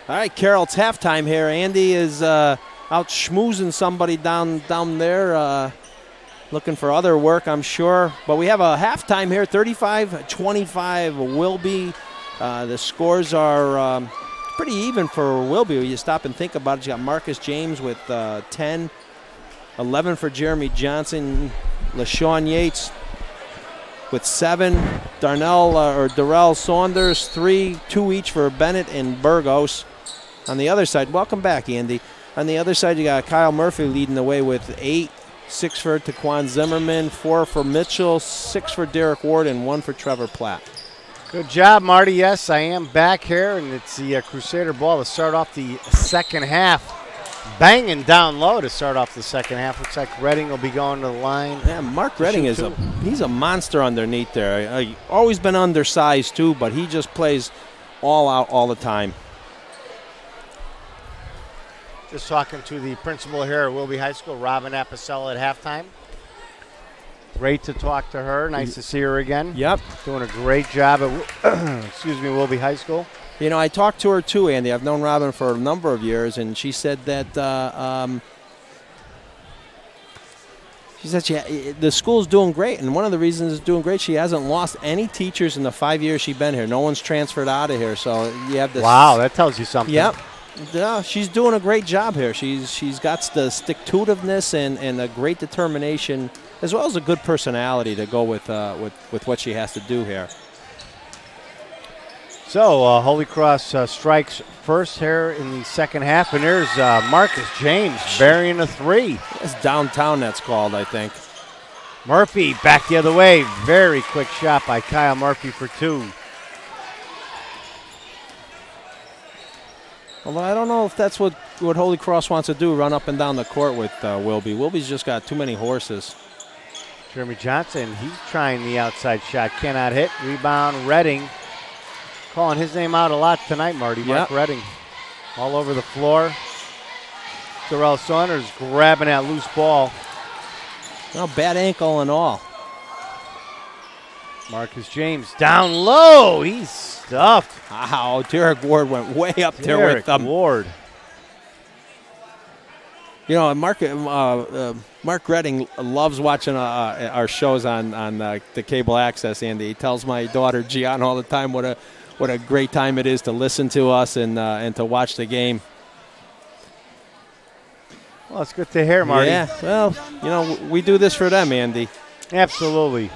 All right, Carroll, it's halftime here. Andy is out schmoozing somebody down there, looking for other work, I'm sure. But we have a halftime here, 35-25 Wilby. The scores are pretty even for Wilby. You stop and think about it. You got Marcus James with 10, 11 for Jeremy Johnson, LaShawn Yates with 7, Darrell Saunders 3, 2 each for Bennett and Burgos. On the other side, welcome back, Andy. On the other side, you got Kyle Murphy leading the way with 8, 6 for Taquan Zimmerman, 4 for Mitchell, 6 for Derek Ward, and 1 for Trevor Platt. Good job, Marty. Yes, I am back here, and it's the Crusader ball to start off the second half. Banging down low to start off the second half. Looks like Redding will be going to the line. Yeah, Mark Redding he's a monster underneath there. Always been undersized too, but he just plays all out all the time. Just talking to the principal here at Wilby High School, Robin Apicella, at halftime. Great to talk to her. Nice to see her again. Yep. Doing a great job at Wilby High School. You know, I talked to her too, Andy. I've known Robin for a number of years, and she said that the school's doing great, and one of the reasons it's doing great, she hasn't lost any teachers in the 5 years she's been here. No one's transferred out of here, so you have this. Wow, that tells you something. Yep. Yeah, she's doing a great job here. She's got the stick-to-itiveness and a great determination, as well as a good personality to go with what she has to do here. So Holy Cross strikes first here in the second half, and there's Marcus James burying a 3. It's downtown, that's called, I think. Murphy back the other way. Very quick shot by Kyle Murphy for 2. Although I don't know if that's what Holy Cross wants to do, run up and down the court with Wilby. Wilby's just got too many horses. Jeremy Johnson, he's trying the outside shot. Cannot hit. Rebound, Redding. Calling his name out a lot tonight, Marty. Mark Redding. All over the floor. Darrell Saunders grabbing that loose ball. Well, bad ankle and all. Marcus James down low. He's stuffed. Wow, Derek Ward went way up there with Derek Ward. You know, Mark Redding loves watching our shows on the cable access, Andy. He tells my daughter Gian all the time what a great time it is to listen to us and to watch the game. Well, it's good to hear, Marty. Yeah, well, you know, we do this for them, Andy. Absolutely.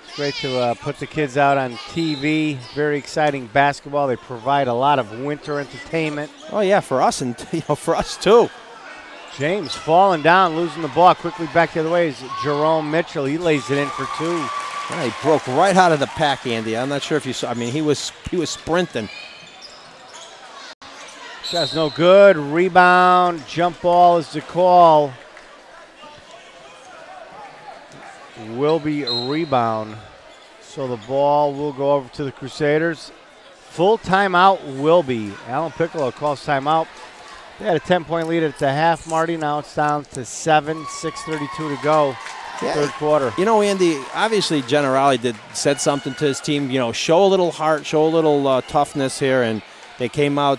It's great to put the kids out on TV. Very exciting basketball. They provide a lot of winter entertainment. Oh yeah, for us and for us too. James falling down, losing the ball. Quickly back the other way is Jerome Mitchell. He lays it in for 2. Yeah, he broke right out of the pack, Andy. I'm not sure if you saw. I mean, he was sprinting. Shot's no good. Rebound. Jump ball is the call. Will be a rebound. So the ball will go over to the Crusaders. Full timeout will be. Alan Piccolo calls timeout. They had a 10-point lead at the half, Marty. Now it's down to 7, 6:32 to go. Third quarter. You know, Andy, obviously Generali said something to his team, you know, show a little heart, show a little toughness here, and they came out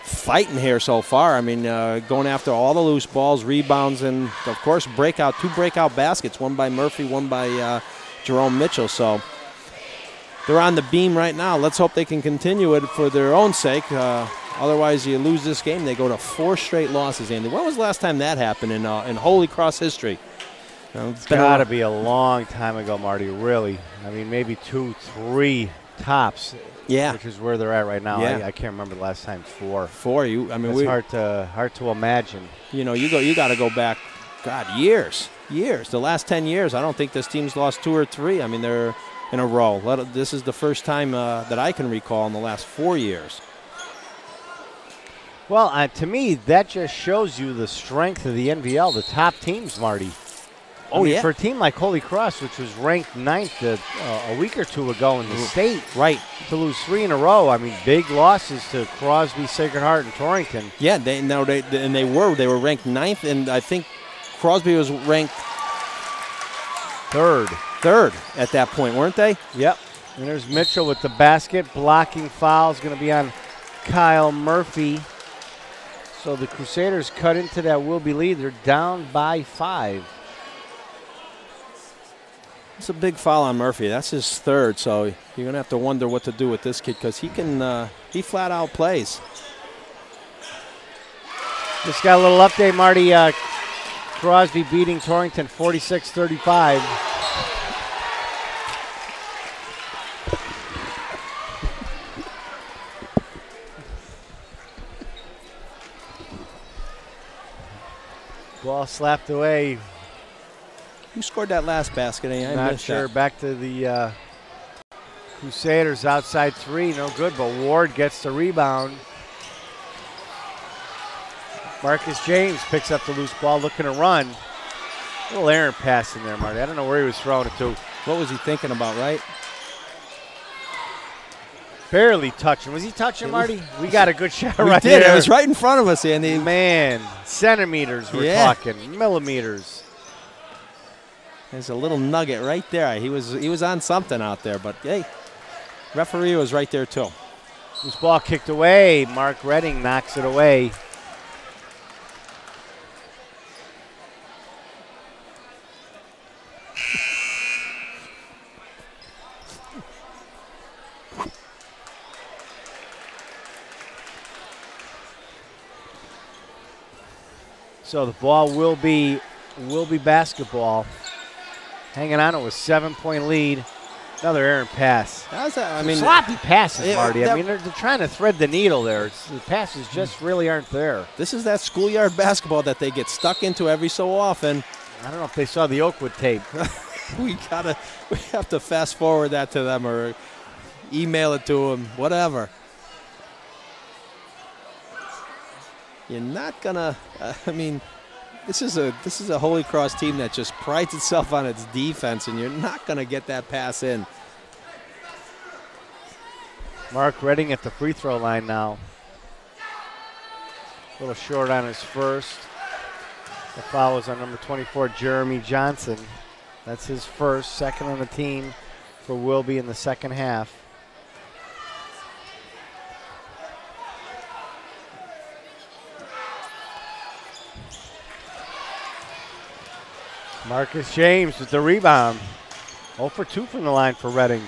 fighting here so far. I mean, going after all the loose balls, rebounds, and, of course, two breakout baskets, one by Murphy, one by Jerome Mitchell. So they're on the beam right now. Let's hope they can continue it for their own sake. Otherwise, you lose this game, they go to 4 straight losses, Andy. When was the last time that happened in Holy Cross history? It's got to be a long time ago, Marty, really. I mean, maybe 2, 3 tops. Yeah. Which is where they're at right now. Yeah. I can't remember the last time. 4. It's hard to imagine. You know, you got to go back, God, years. The last 10 years, I don't think this team's lost 2 or 3. I mean, they're in a row. This is the first time that I can recall in the last 4 years. Well, to me, that just shows you the strength of the N.V.L., the top teams, Marty. Yeah. For a team like Holy Cross, which was ranked 9th a week or 2 ago in the state, right, to lose 3 in a row. I mean, big losses to Crosby, Sacred Heart, and Torrington. Yeah, they were ranked 9th, and I think Crosby was ranked 3rd at that point, weren't they? Yep. And there's Mitchell with the basket, blocking foul is going to be on Kyle Murphy. So the Crusaders cut into that Wilby lead. They're down by 5. It's a big foul on Murphy. That's his third, so you're going to have to wonder what to do with this kid because he flat out plays. Just got a little update, Marty. Crosby beating Torrington 46-35. Ball slapped away. Who scored that last basket? I Not missed sure. that. Back to the Crusaders outside 3. No good, but Ward gets the rebound. Marcus James picks up the loose ball, looking to run. A little errant pass in there, Marty. I don't know where he was throwing it to. What was he thinking about, right? Barely touching. Was he touching, Marty? We got a good shot right We did. there. It was right in front of us, Andy. Man, centimeters we're talking, millimeters. There's a little nugget right there. He was on something out there, but hey, referee was right there too. This ball kicked away. Mark Redding knocks it away. So the ball will be basketball. Hanging on to a 7-point lead. Another errant pass. Sloppy passes, Marty. I mean, they're trying to thread the needle there. The passes just really aren't there. This is that schoolyard basketball that they get stuck into every so often. I don't know if they saw the Oakwood tape. we have to fast forward that to them or email it to them, whatever. You're not gonna. This is a Holy Cross team that just prides itself on its defense, and you're not gonna get that pass in. Mark Redding at the free throw line now. A little short on his first. The foul was on number 24, Jeremy Johnson. That's his first, second on the team for Wilby in the second half. Marcus James with the rebound. 0 for 2 from the line for Redding.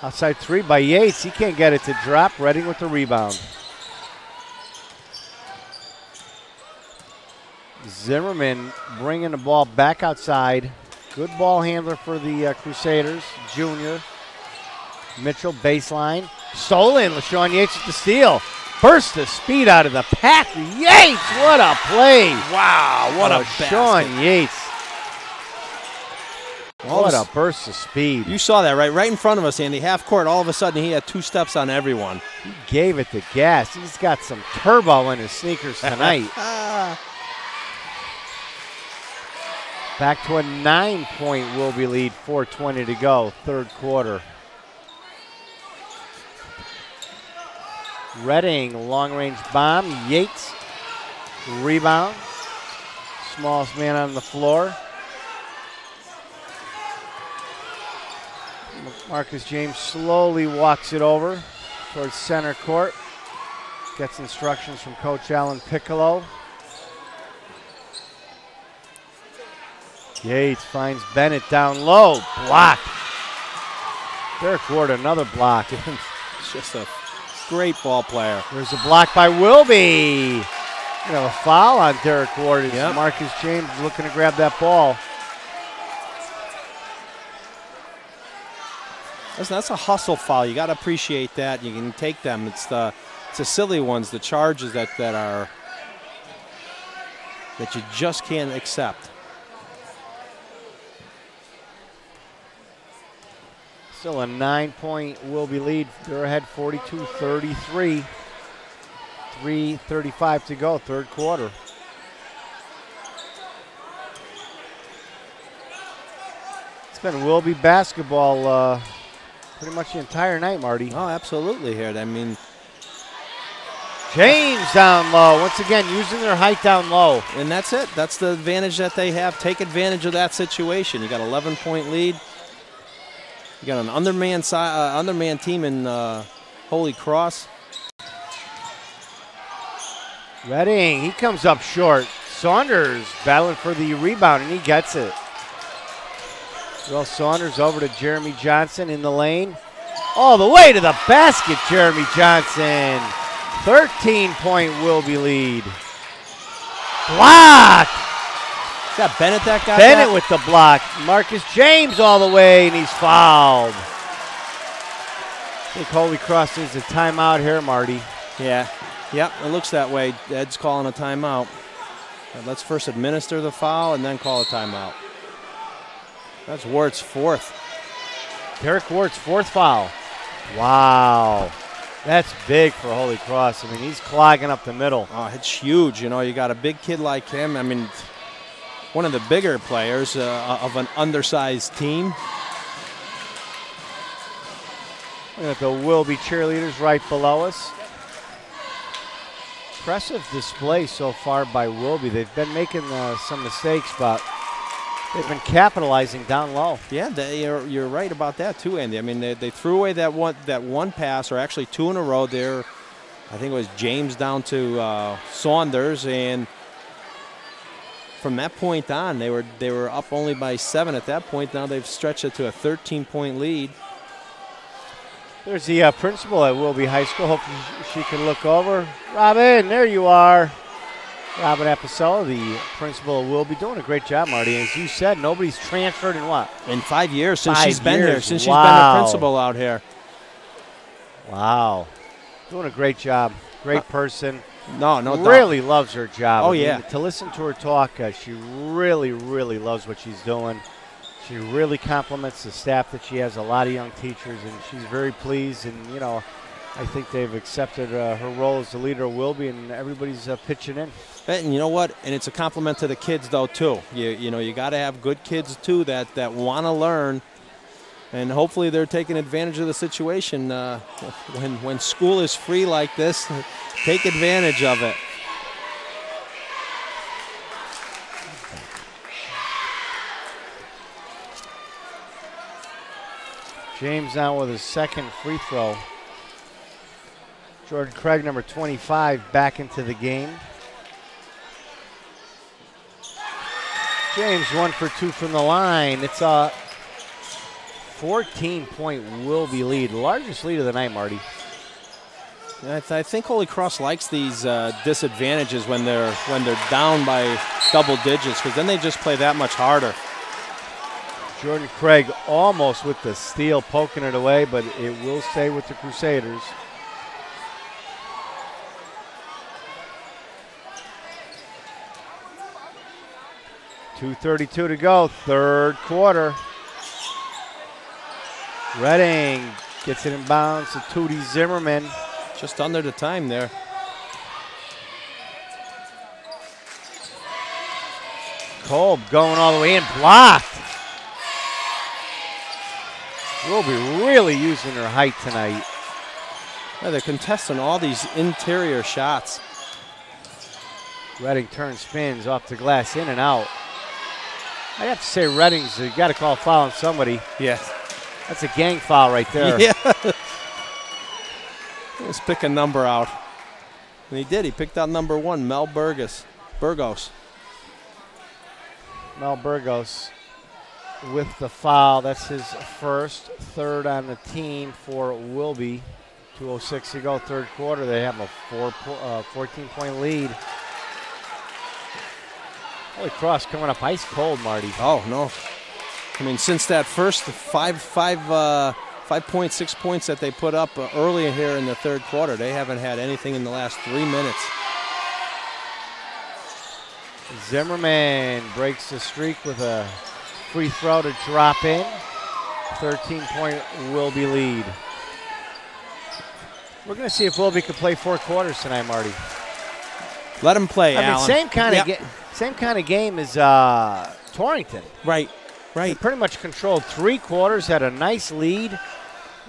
Outside 3 by Yates. He can't get it to drop. Redding with the rebound. Zimmerman bringing the ball back outside. Good ball handler for the Crusaders. Junior. Mitchell baseline. Stolen. LaShawn Yates with the steal. Burst of speed out of the pack. Yates, what a play. Wow, what a basket. LaShawn Yates. What a burst of speed. You saw that, right? Right in front of us, Andy. Half court, all of a sudden he had 2 steps on everyone. He gave it the gas. He's got some turbo in his sneakers tonight. Back to a 9-point Wilby lead, 4:20 to go, third quarter. Redding, long-range bomb. Yates, rebound. Smallest man on the floor. Marcus James slowly walks it over towards center court. Gets instructions from Coach Alan Piccolo. Yates finds Bennett down low. Block. Derek Ward, another block. It's just a great ball player. There's a block by Wilby. A foul on Derek Ward as Marcus James is looking to grab that ball. Listen, that's a hustle foul. You got to appreciate that. You can take them. It's the silly ones, the charges that you just can't accept. Still a 9-point Wilby lead. They're ahead 42-33. 3:35 to go, third quarter. It's been Wilby basketball pretty much the entire night, Marty. Oh, absolutely here. I mean, James down low. Once again, using their height down low. And that's it. That's the advantage that they have. Take advantage of that situation. You got an 11-point lead. You got an underman team in Holy Cross. Redding, he comes up short. Saunders battling for the rebound, and he gets it. Well, Saunders over to Jeremy Johnson in the lane. All the way to the basket, Jeremy Johnson. 13-point Wilby lead. Block! Is that Bennett that got Bennett that? with the block. Marcus James all the way, and he's fouled. I think Holy Cross needs a timeout here, Marty. Yeah. Yep, it looks that way. Ed's calling a timeout. Let's first administer the foul and then call a timeout. That's Wart's fourth. Derek Wart's fourth foul. Wow. That's big for Holy Cross. I mean, he's clogging up the middle. Oh, it's huge. You know, you got a big kid like him. I mean, one of the bigger players of an undersized team. Look at the Wilby cheerleaders right below us. Impressive display so far by Wilby. They've been making some mistakes, but they've been capitalizing down low. Yeah, you're right about that too, Andy. I mean, they threw away that one pass, or actually two in a row there. I think it was James down to Saunders, and from that point on, they were up only by 7 at that point. Now they've stretched it to a 13-point lead. There's the principal at Wilby High School. Hope she can look over. Robin, there you are. Robin Apicella, the principal of Wilby, doing a great job, Marty. As you said, nobody's transferred in what? In 5 years since 5 she's been years. here, since Wow. she's been the principal out here. Wow. Doing a great job. Great person. No doubt. Really loves her job. Oh, I mean, yeah. to listen to her talk, she really, really loves what she's doing. She really compliments the staff that she has, a lot of young teachers, and she's very pleased. And, you know, I think they've accepted her role as the leader of Wilby, and everybody's pitching in. And you know what? And it's a compliment to the kids, though, too. You know, you got to have good kids, too, that want to learn. And hopefully they're taking advantage of the situation. When school is free like this, take advantage of it. James now with his second free throw. Jordan Craig, number 25, back into the game. James 1 for 2 from the line. It's a 14-point Wilby lead. Largest lead of the night, Marty. I think Holy Cross likes these disadvantages when they're down by double digits, because then they just play that much harder. Jordan Craig almost with the steal, poking it away, but it will stay with the Crusaders. .232 to go, third quarter. Redding gets it in bounds to Tootie Zimmerman. Just under the time there. Kolb going all the way in, blocked. Will be really using her height tonight. Yeah, they're contesting all these interior shots. Redding turns, spins off the glass, in and out. I have to say, Redding's got to call a foul on somebody. Yes. That's a gang foul right there. Yeah. Let's pick a number out. And he did. He picked out number 1, Mel Burgos. Mel Burgos with the foul. That's his first, third on the team for Wilby. 2:06 to go, third quarter. They have a 14-point lead. Holy Cross coming up ice cold, Marty. Oh, no. I mean, since that first 5.6 points that they put up earlier here in the third quarter, they haven't had anything in the last 3 minutes. Zimmerman breaks the streak with a free throw to drop in. 13-point Wilby lead. We're going to see if Wilby can play 4 quarters tonight, Marty. Let him play, I Alan. mean, same kind of game as Torrington. Right. They pretty much controlled 3 quarters, had a nice lead.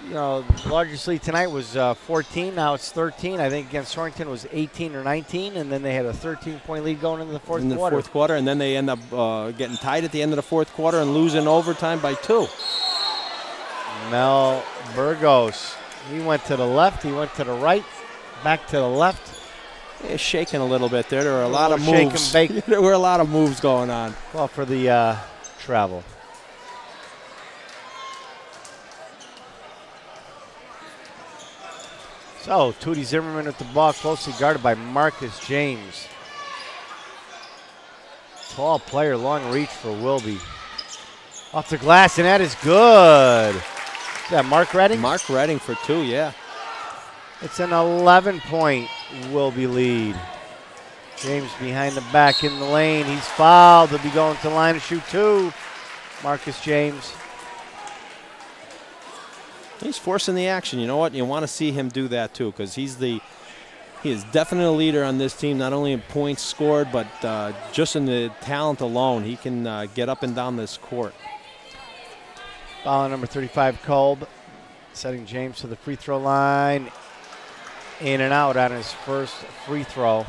You know, the largest lead tonight was 14. Now it's 13. I think against Torrington was 18 or 19, and then they had a 13-point lead going into the fourth quarter. And then they end up getting tied at the end of the fourth quarter and losing overtime by 2. Mel Burgos. He went to the left. He went to the right. Back to the left. He's shaking a little bit there. There were a lot of shake moves. and bake. There were a lot of moves going on. Well, for the travel. So, Tootie Zimmerman at the ball, closely guarded by Marcus James. Tall player, long reach for Wilby. Off the glass, and that is good. Is that Mark Redding? Mark Redding for 2, yeah. It's an 11-point Wilby lead. James behind the back in the lane. He's fouled. He'll be going to the line to shoot 2. Marcus James. He's forcing the action. You know what? You want to see him do that too, because he is definitely a leader on this team, not only in points scored, but just in the talent alone. He can get up and down this court. Foul on number 35, Kolb. Setting James to the free throw line. In and out on his first free throw.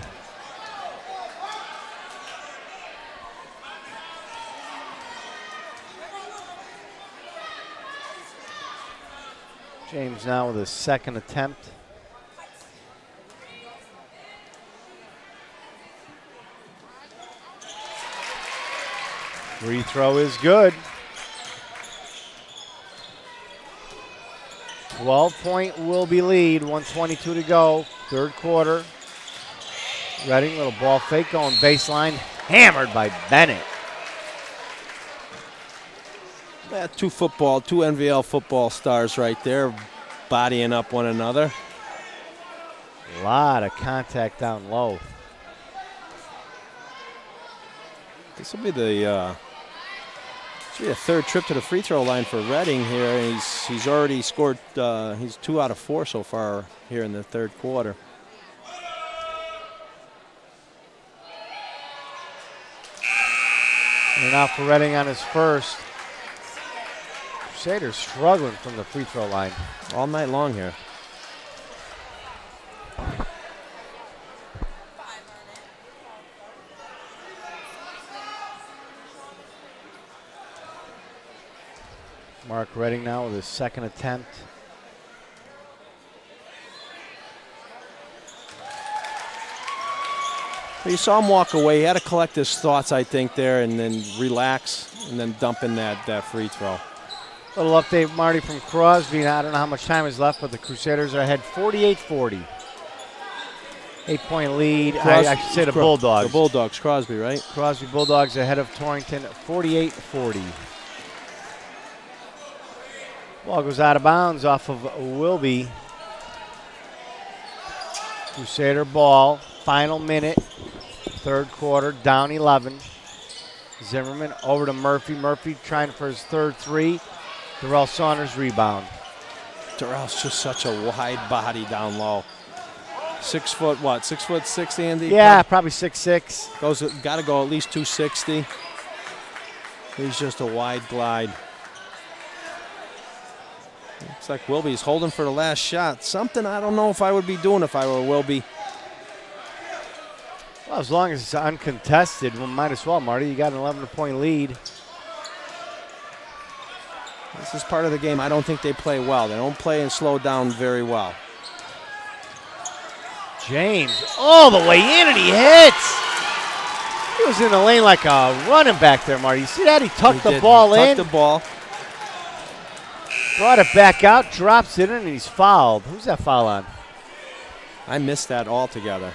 James now with his second attempt. Free throw is good. 12-point Wilby lead, 1:22 to go, third quarter. Redding, little ball fake going baseline, hammered by Bennett. Yeah, two N.V.L. football stars right there, bodying up one another. A lot of contact down low. This will be the third trip to the free throw line for Redding here. And he's already scored. He's 2 out of 4 so far here in the third quarter. And now for Redding on his first. Crusaders struggling from the free throw line all night long here. Mark Redding now with his second attempt. Well, you saw him walk away. He had to collect his thoughts, I think, there, and then relax, and then dump in that free throw. Little update, Marty, from Crosby. I don't know how much time is left, but the Crusaders are ahead 48-40. 8-point lead. I should say the Bulldogs. The Bulldogs, Crosby, right? Crosby Bulldogs ahead of Torrington 48-40. Ball goes out of bounds off of Wilby. Crusader ball, final minute, third quarter, down 11. Zimmerman over to Murphy. Murphy trying for his third 3. Darrell Saunders rebound. Darrell's just such a wide body down low. 6 foot, what, 6'6", Andy? Yeah, probably 6'6". Got to go at least 260. He's just a wide glide. Looks like Wilby's holding for the last shot. Something I don't know if I would be doing if I were Wilby. Well, as long as it's uncontested, well, might as well, Marty. You got an 11-point lead. This is part of the game. I don't think they play well. They don't play and slow down very well. James all the way in, and he hits. He was in the lane like a running back there, Marty. You see that? He tucked the ball in. Tucked the ball. Brought it back out, drops it in, and he's fouled. Who's that foul on? I missed that altogether.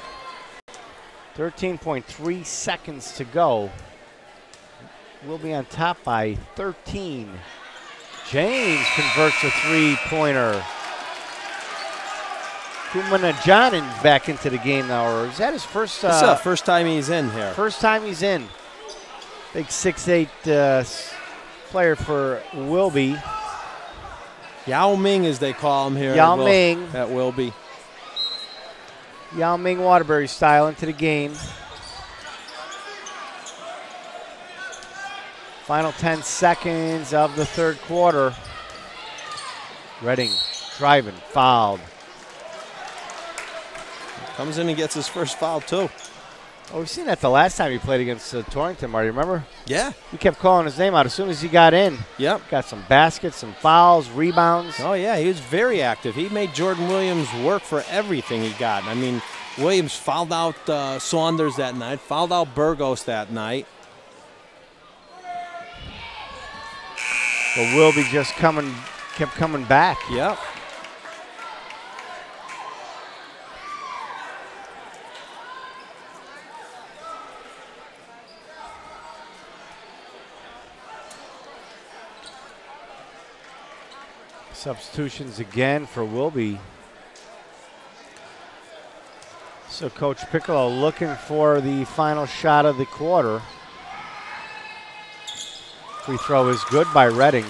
13.3 seconds to go. We'll be on top by 13. James converts a three-pointer. Kumanajanan back into the game now, or is that his first? This is the first time he's in here. First time he's in. Big 6'8" player for Wilby. Yao Ming, as they call him here. Yao Ming. At Wilby. Yao Ming Waterbury style into the game. Final 10 seconds of the third quarter. Redding driving, fouled. Comes in and gets his first foul, too. Oh, we've seen that the last time he played against Torrington, Marty, remember? Yeah. He kept calling his name out as soon as he got in. Yep. Got some baskets, some fouls, rebounds. Oh, yeah, he was very active. He made Jordan Williams work for everything he got. I mean, Williams fouled out Saunders that night, fouled out Burgos that night. But Wilby just kept coming back. Yep. Substitutions again for Wilby. So Coach Piccolo looking for the final shot of the quarter. Free throw is good by Redding.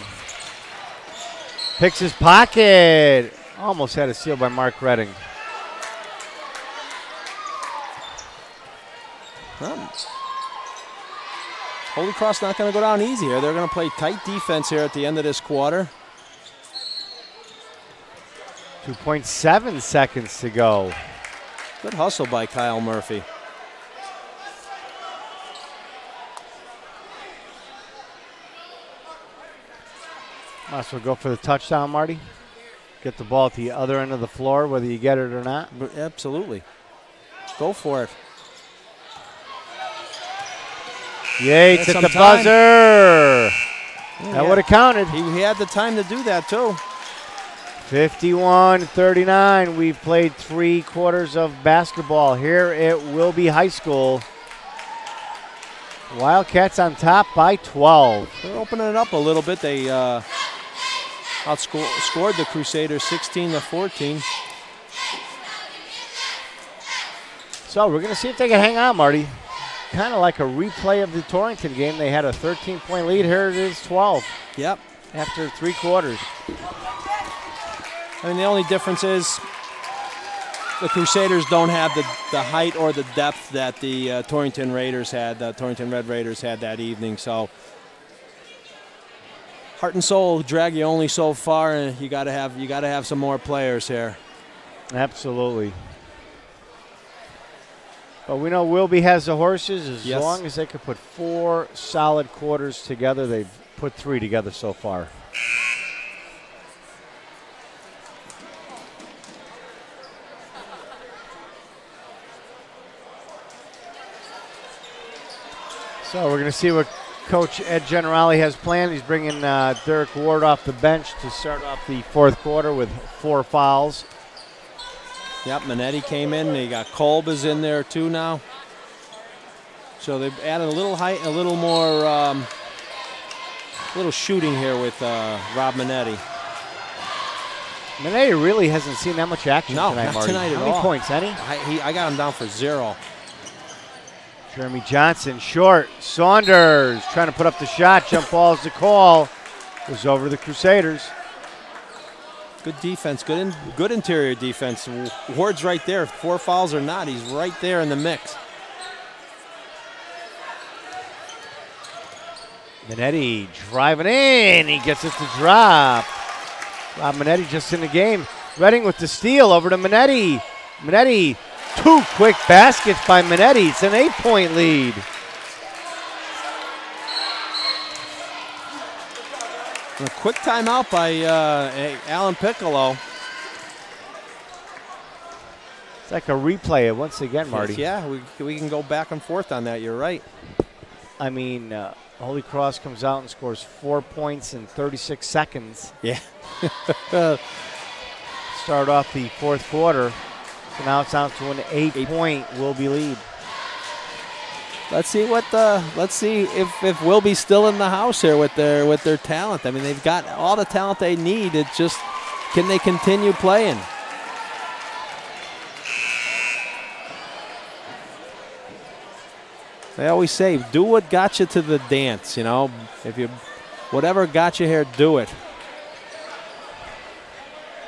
Picks his pocket. Almost had a steal by Mark Redding. Holy Cross not going to go down easy here. They're going to play tight defense here at the end of this quarter. 2.7 seconds to go. Good hustle by Kyle Murphy. Might as well go for the touchdown, Marty. Get the ball at the other end of the floor, whether you get it or not. Absolutely. Go for it. Yates at the buzzer. That would have counted. He had the time to do that, too. 51-39. We've played 3 quarters of basketball here at Wilby High School. Wildcats on top by 12. They're opening it up a little bit. They outscored the Crusaders 16-14. So we're going to see if they can hang on, Marty. Kind of like a replay of the Torrington game. They had a 13-point lead. Here it is 12. Yep. After 3 quarters. I mean, the only difference is the Crusaders don't have the height or the depth that the Torrington Raiders had, the Torrington Red Raiders had that evening. So heart and soul drag you only so far, and you got to have some more players here. Absolutely. But we know Wilby has the horses. As long as they could put 4 solid quarters together, they've put 3 together so far. So we're going to see what Coach Ed Generali has planned. He's bringing Derek Ward off the bench to start off the 4th quarter with 4 fouls. Yep, Manetti came in. They got Kolb is in there too now. So they've added a little height, a little more, little shooting here with Rob Manetti. Manetti really hasn't seen that much action tonight, not Marty. tonight at all. How many points, any? I got him down for 0. Jeremy Johnson, short. Saunders trying to put up the shot. Jump ball's the call. It was over the Crusaders. Good defense, good interior defense. Ward's right there. 4 fouls or not, he's right there in the mix. Manetti driving in. He gets it to drop. Rob Manetti just in the game. Redding with the steal over to Manetti. Manetti, 2 quick baskets by Manetti. It's an 8-point lead. A quick timeout by Alan Piccolo. It's like a replay once again, Marty. Yeah, we can go back and forth on that. You're right. I mean, Holy Cross comes out and scores 4 points in 36 seconds. Yeah. Start off the 4th quarter. So now it's down to an 8-point Wilby lead. Let's see if Wilby's still in the house here with their talent. I mean, they've got all the talent they need. It's just, can they continue playing? They always say, do what got you to the dance, you know. Whatever got you here, do it.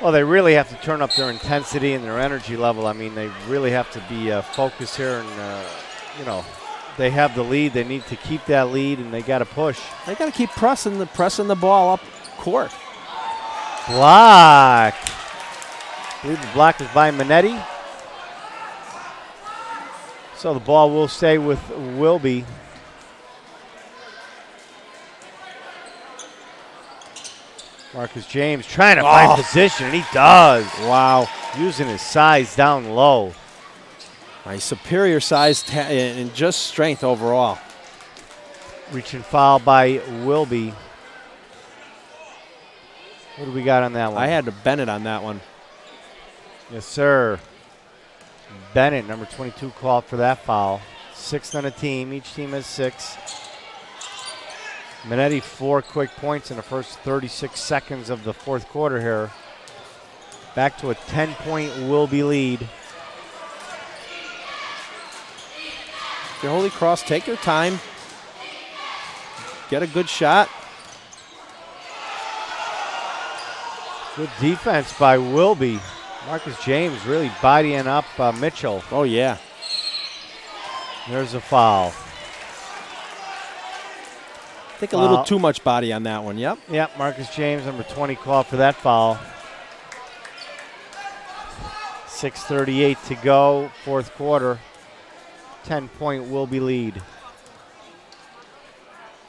Well, they really have to turn up their intensity and their energy level. I mean, they really have to be focused here and, you know, they have the lead. They need to keep that lead, and they got to push. They got to keep pressing the ball up court. Block. I believe the block was by Manetti. So the ball will stay with Wilby. Marcus James trying to find position, and he does. Wow. Using his size down low. My superior size and just strength overall. Reaching foul by Wilby. What do we got on that one? I had to Bennett on that one. Yes, sir. Bennett, number 22, called for that foul. 6th on the team. Each team has 6. Minetti, 4 quick points in the first 36 seconds of the fourth quarter here. Back to a 10-point Wilby lead. The Holy Cross, take your time. Get a good shot. Good defense by Wilby. Marcus James really bodying up Mitchell. Oh, yeah. There's a foul. I think a little too much body on that one, yep. Yep, Marcus James, number 20, called for that foul. 6:38 to go, fourth quarter. 10-point Wilby lead.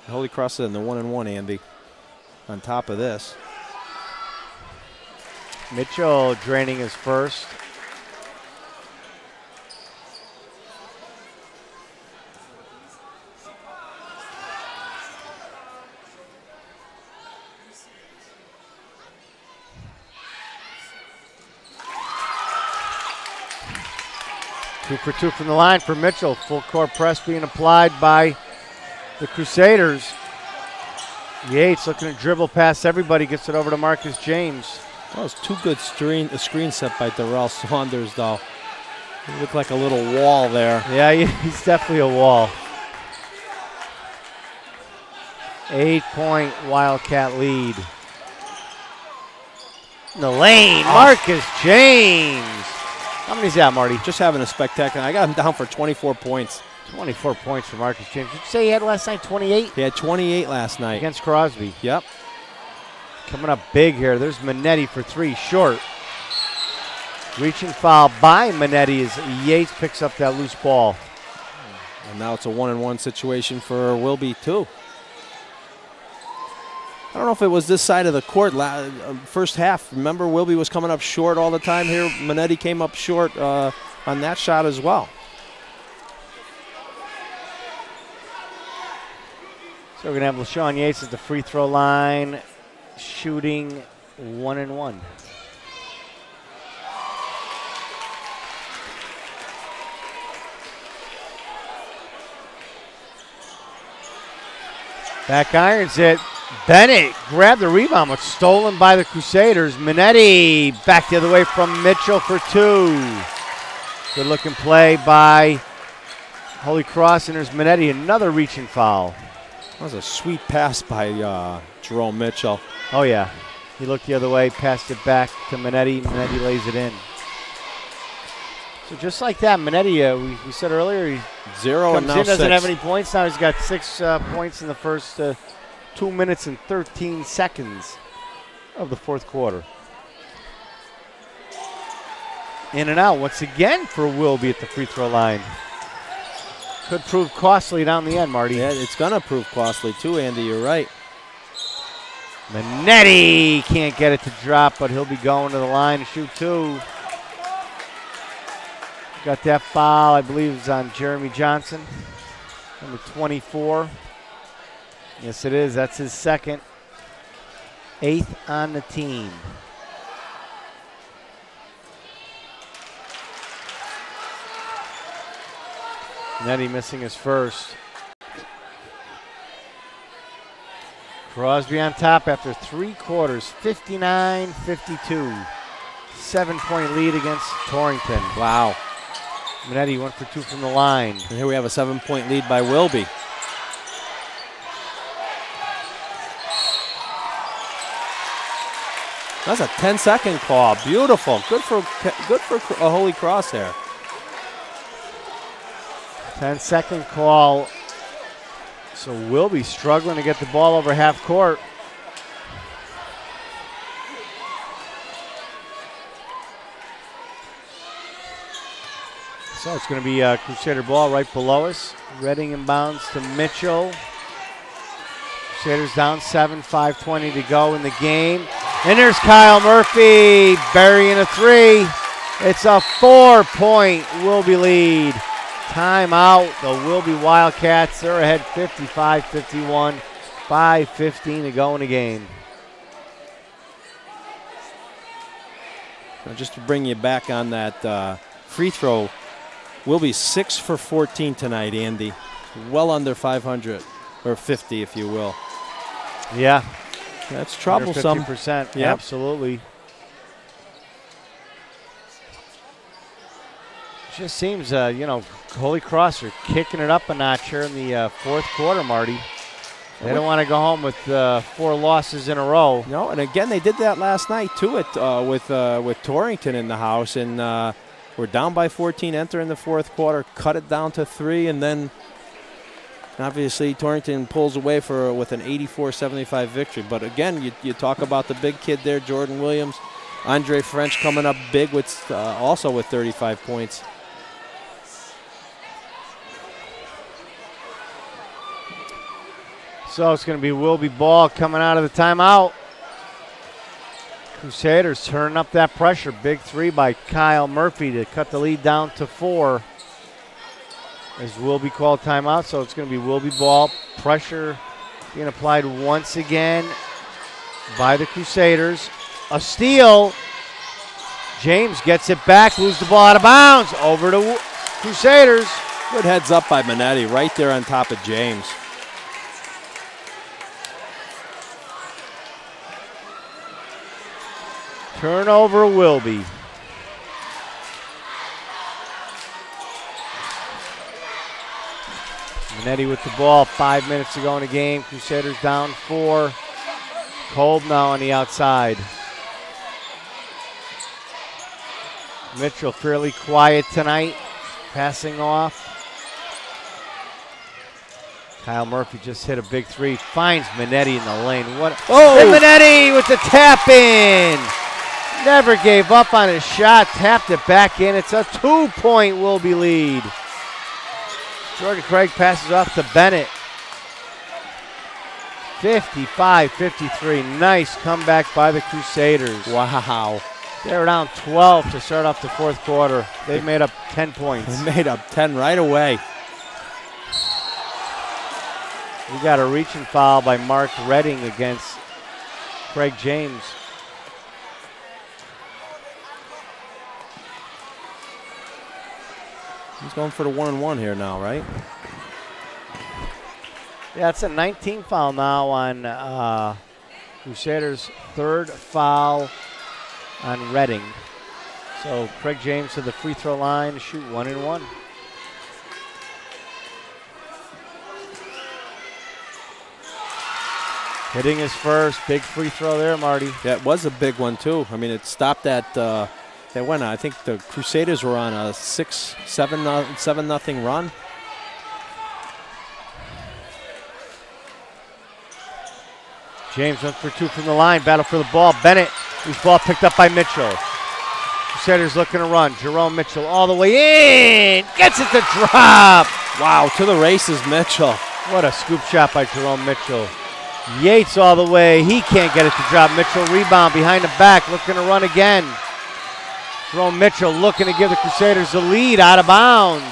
Holy Cross in the 1-1, Andy, on top of this. Mitchell draining his first. Two for two from the line for Mitchell. Full court press being applied by the Crusaders. Yates looking to dribble past everybody, gets it over to Marcus James. That was too good a screen set by Darrell Saunders, though. He looked like a little wall there. Yeah, he's definitely a wall. 8-point Wildcat lead. In the lane, Marcus James. How many's that, Marty? Just having a spectacular. I got him down for 24 points. 24 points for Marcus James. Did you say he had last night 28? He had 28 last night. Against Crosby. Yep. Coming up big here. There's Minetti for 3, short. Reaching foul by Minetti as Yates picks up that loose ball. And now it's a 1-1 situation for Wilby, too. I don't know if it was this side of the court first half. Remember, Wilby was coming up short all the time here. Minetti came up short on that shot as well. So we're going to have LaShawn Yates at the free throw line, shooting 1-1. Back irons it. Bennett grabbed the rebound, but stolen by the Crusaders. Minetti back the other way from Mitchell for 2. Good looking play by Holy Cross, and there's Minetti, another reaching foul. That was a sweet pass by Jerome Mitchell. Oh, yeah. He looked the other way, passed it back to Minetti. Minetti lays it in. So just like that, Minetti, we said earlier, he 0 and now 6. Doesn't have any points. Now he's got 6 points in the first 2 minutes and 13 seconds of the fourth quarter. In and out once again for Wilby at the free throw line. Could prove costly down the end, Marty. Yeah, it's going to prove costly too, Andy. You're right. Minetti can't get it to drop, but he'll be going to the line to shoot 2. Got that foul, I believe, is on Jeremy Johnson, number 24. Yes, it is. That's his second. 8th on the team. Minetti missing his first. Crosby on top after 3 quarters, 59-52. 7-point lead against Torrington. Wow. Minetti 1 for 2 from the line. And here we have a 7-point lead by Wilby. That's a 10-second call. Beautiful. Good for a Holy Cross there. 10-second call. So Wilby struggling to get the ball over half court. So it's going to be a Crusader ball right below us. Redding inbounds to Mitchell. Crusaders down 7, 5:20 to go in the game. And there's Kyle Murphy burying a 3. It's a 4-point Wilby lead. Timeout. The Wilby Wildcats, they're ahead 55-51. 5:15 to go in the game. Now just to bring you back on that free throw, Wilby 6 for 14 tonight, Andy. Well under 500, or 50 if you will. Yeah. That's troublesome. 50%, yep. Absolutely. Just seems, Holy Cross are kicking it up a notch here in the fourth quarter, Marty. They don't want to go home with 4 losses in a row. No, and again, they did that last night, too, with Torrington in the house. And we're down by 14, entering the fourth quarter, cut it down to 3, and then obviously Torrington pulls away with an 84-75 victory. But again, you talk about the big kid there, Jordan Williams. Andre French coming up big also with 35 points. So it's going to be Wilby ball coming out of the timeout. Crusaders turning up that pressure. Big 3 by Kyle Murphy to cut the lead down to 4. As Wilby called timeout, so it's going to be Wilby ball. Pressure being applied once again by the Crusaders. A steal. James gets it back, loses the ball out of bounds. Over to Crusaders. Good heads up by Minetti right there on top of James. Turnover Wilby. Minetti with the ball, 5 minutes to go in the game. Crusaders down 4. Cold now on the outside. Mitchell fairly quiet tonight, passing off. Kyle Murphy just hit a big 3, finds Minetti in the lane. And Minetti with the tap in. Never gave up on his shot, tapped it back in. It's a 2-point Wilby lead. Jordan Craig passes off to Bennett. 55-53. Nice comeback by the Crusaders. Wow. They were down 12 to start off the fourth quarter. They made up 10 points. They made up 10 right away. We got a reaching foul by Mark Redding against Craig James. He's going for the 1-and-1 here now, right? Yeah, it's a 19 foul now on Crusaders' 3rd foul on Redding. So Craig James to the free throw line to shoot 1-and-1. Hitting his first big free throw there, Marty. That was a big one too. I mean, it stopped that. They went. I think the Crusaders were on a 7-0 run. James went for 2 from the line. Battle for the ball. Bennett, whose ball picked up by Mitchell. Crusaders looking to run. Jerome Mitchell all the way in. Gets it to drop. Wow, to the races, Mitchell. What a scoop shot by Jerome Mitchell. Yates all the way. He can't get it to drop. Mitchell rebound behind the back. Looking to run again. Jerome Mitchell looking to give the Crusaders the lead out of bounds.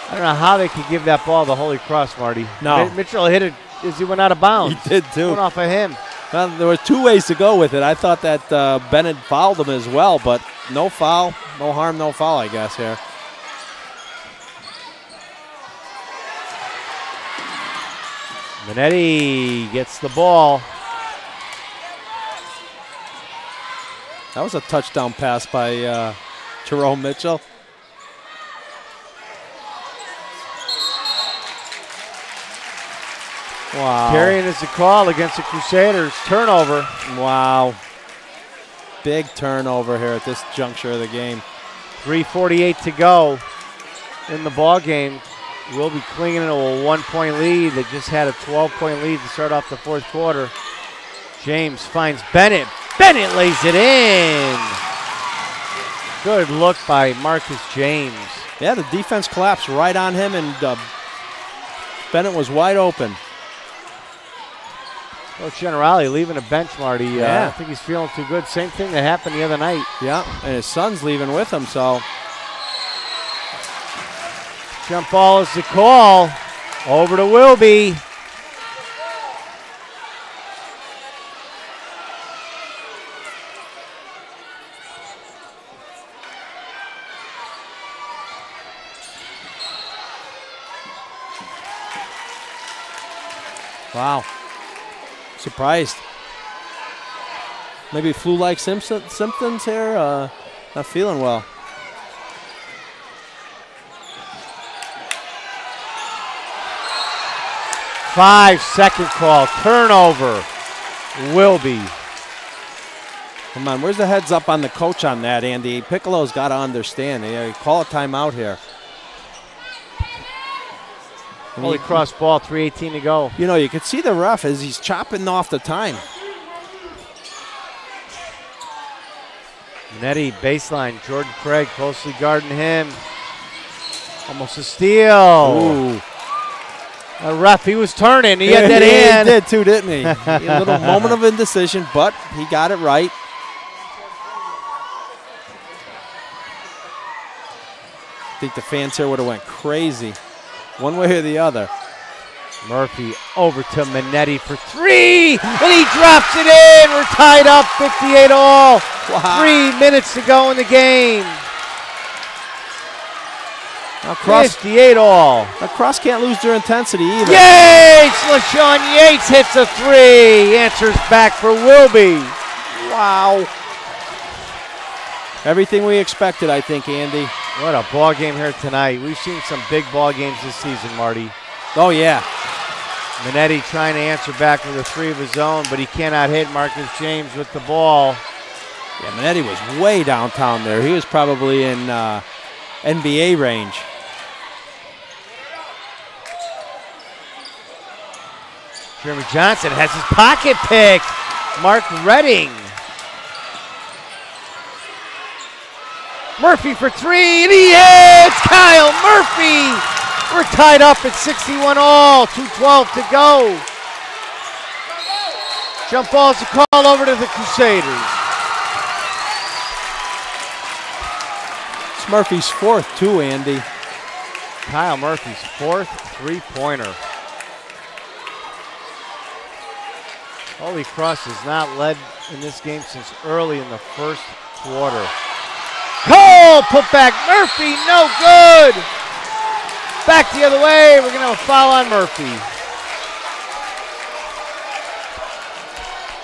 I don't know how they could give that ball to Holy Cross, Marty. No. Mitchell hit it as he went out of bounds. He did too. Went off of him. Well, there were 2 ways to go with it. I thought that Bennett fouled him as well, but no foul, no harm, no foul, I guess, here. Minetti gets the ball. That was a touchdown pass by Jerome Mitchell. Wow. Carrying is the call against the Crusaders. Turnover. Wow. Big turnover here at this juncture of the game. 3:48 to go in the ball game. We'll be clinging to a 1-point lead. They just had a 12-point lead to start off the fourth quarter. James finds Bennett. Bennett lays it in. Good look by Marcus James. Yeah, the defense collapsed right on him, and Bennett was wide open. Coach Generali leaving the bench, Marty. Yeah. I think he's feeling too good. Same thing that happened the other night. Yeah, and his son's leaving with him, so. Jump ball is the call. Over to Wilby. Wow. Surprised. Maybe flu-like symptoms here. Not feeling well. Five-second call. Turnover. Wilby. Come on, where's the heads up on the coach on that, Andy? Piccolo's got to understand. Call a timeout here. Holy Cross ball, 3:18 to go. You know, you could see the ref as he's chopping off the time. Nettie, baseline. Jordan Craig closely guarding him. Almost a steal. Ooh. A ref, he was turning. He had that hand. He did too, didn't he? A little moment of indecision, but he got it right. I think the fans here would have went crazy, one way or the other. Murphy over to Minetti for three, and he drops it in. We're tied up, 58 all. Wow. 3 minutes to go in the game. Now Cross, 58 all. Cross can't lose their intensity either. Yates! LaShawn Yates hits a three. Answers back for Wilby. Wow. Everything we expected, I think, Andy. What a ball game here tonight. We've seen some big ball games this season, Marty. Oh, yeah. Minetti trying to answer back with a three of his own, but he cannot hit Marcus James with the ball. Yeah, Minetti was way downtown there. He was probably in NBA range. Jeremy Johnson has his pocket pick. Mark Redding. Murphy for three, and he hits! Kyle Murphy! We're tied up at 61 all, 2:12 to go. Jump ball's a call over to the Crusaders. It's Murphy's fourth, too, Andy. Kyle Murphy's fourth three-pointer. Holy Cross has not led in this game since early in the first quarter. Cole, put back Murphy, no good. Back the other way, we're going to have a foul on Murphy.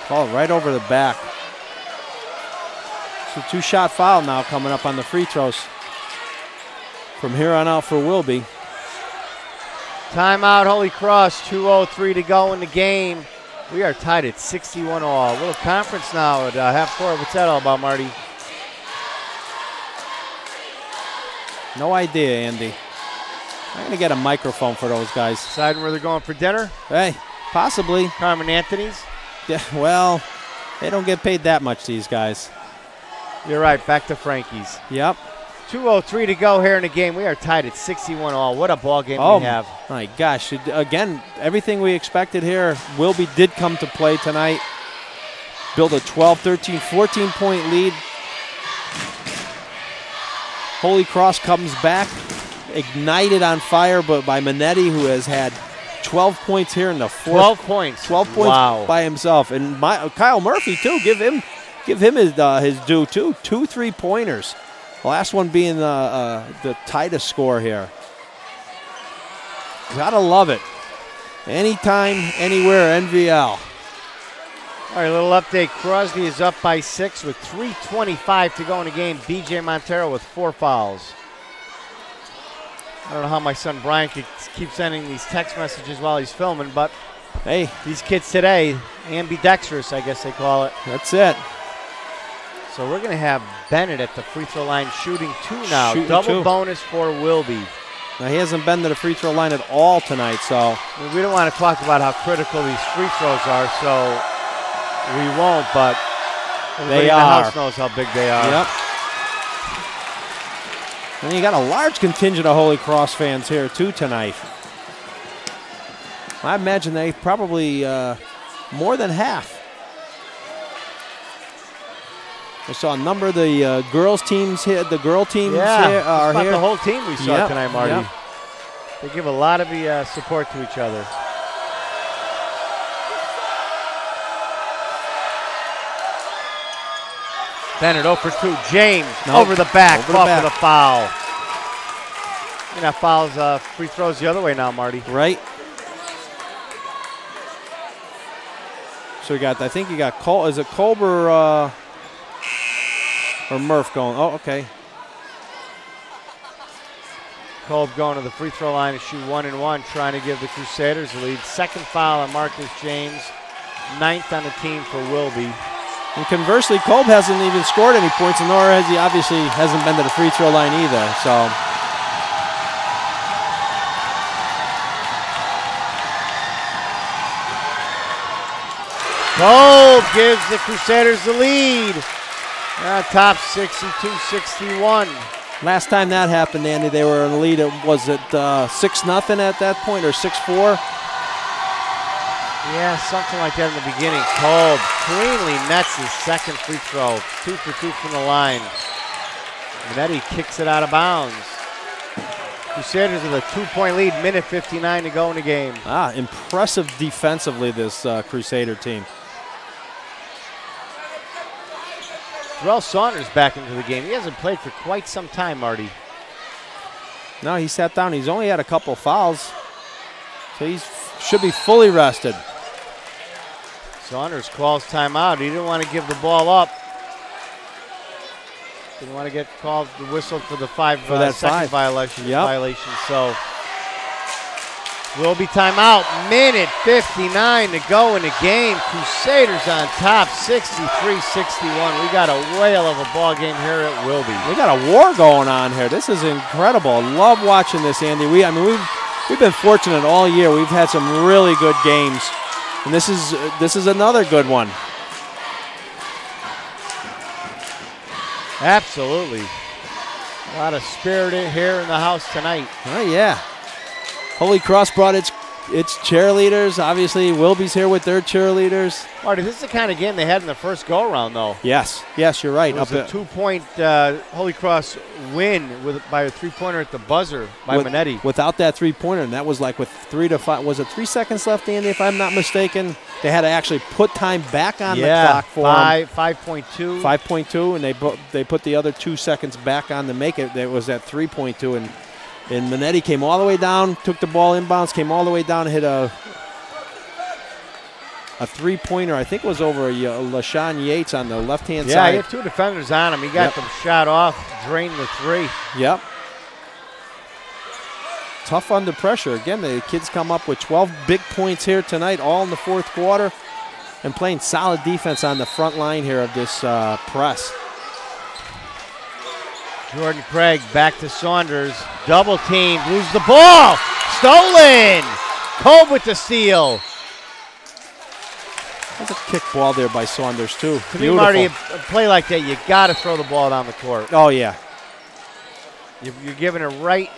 Ball right over the back. It's a two-shot foul now coming up on the free throws. From here on out for Wilby. Timeout, Holy Cross, 2:03 to go in the game. We are tied at 61 all. A little conference now at half court. What's that all about, Marty? No idea, Andy. I'm going to get a microphone for those guys. Deciding where they're going for dinner? Hey, possibly. Carmen Anthony's? Yeah, well, they don't get paid that much, these guys. You're right, back to Frankie's. Yep. 2:03 to go here in the game. We are tied at 61 all. What a ball game we have. Oh, my gosh. Again, everything we expected here. Wilby did come to play tonight. Built a 12, 13, 14-point lead. Holy Cross comes back, ignited on fire by Minetti, who has had 12 points here in the fourth. 12 points. 12 points by himself. And Kyle Murphy, too. Give him his due, too. 2 3-pointers. The last one being the tightest score here. Gotta love it. Anytime, anywhere, N.V.L. All right, a little update. Crosby is up by 6 with 3:25 to go in the game. B.J. Montero with 4 fouls. I don't know how my son Brian could keep sending these text messages while he's filming, but hey, these kids today, ambidextrous, I guess they call it. That's it. So we're going to have Bennett at the free throw line shooting 2 now. Double 2. bonus for Wilby. Now, he hasn't been to the free throw line at all tonight, so. We don't want to talk about how critical these free throws are, so we won't, but everybody in the house knows how big they are. Yep. And you got a large contingent of Holy Cross fans here, too, tonight. I imagine they probably more than half. I saw a number of the girls teams here. The girl teams here are about here. The whole team we saw tonight, Marty. Yep. They give a lot of support to each other. Bennett 0 for 2. James over the back, off with a foul. You know, fouls, free throws the other way now, Marty. Right. So we got, I think you got Cole. Is it Colber or Murph going? Oh, okay. Kolb going to the free throw line to shoot 1-1, trying to give the Crusaders the lead. Second foul on Marcus James, 9th on the team for Wilby. And conversely, Kolb hasn't even scored any points, and nor has he obviously hasn't been to the free throw line either. So. Kolb gives the Crusaders the lead. They're on top 62-61. Last time that happened, Andy, they were in the lead. Was it 6-0 at that point, or 6-4? Yeah, something like that in the beginning. Kolb cleanly nets his second free throw. 2 for 2 from the line. Minetti kicks it out of bounds. Crusaders with a 2-point lead, minute 59 to go in the game. Impressive defensively, this Crusader team. Terrell Saunders back into the game. He hasn't played for quite some time, Marty. No, he sat down. He's only had a couple fouls. So he should be fully rested. Saunders calls timeout. He didn't want to give the ball up. Didn't want to get called the whistle for the second violation. So Wilby timeout. Minute 59 to go in the game. Crusaders on top, 63-61. We got a whale of a ball game here at Wilby. We got a war going on here. This is incredible. Love watching this, Andy. We've been fortunate all year. We've had some really good games, and this is another good one. Absolutely. A lot of spirit here in the house tonight. Oh, yeah. Holy Cross brought its cheerleaders. Obviously, Wilby's here with their cheerleaders. Marty, this is the kind of game they had in the first go-around, though. Yes, you're right. It was a 2-point Holy Cross win by a three-pointer at the buzzer by Minetti. Without that three-pointer, and that was like with 3 to 5. Was it 3 seconds left, Andy, if I'm not mistaken? They had to actually put time back on the clock for 5.2. 5.2, and they put the other 2 seconds back on to make it. It was at 3.2, and Minetti came all the way down, took the ball inbounds, came all the way down, hit a three-pointer. I think it was over LaShawn Yates on the left-hand side. Yeah, he had 2 defenders on him. He got them shot off, drained the 3. Yep. Tough under pressure. Again, the kids come up with 12 big points here tonight, all in the fourth quarter, and playing solid defense on the front line here of this press. Jordan Craig back to Saunders. Double team, lose the ball. Stolen. Kolb with the steal. That's a kick ball there by Saunders, too. To me, Marty, a play like that, you got to throw the ball down the court. Oh, yeah. You're giving it right.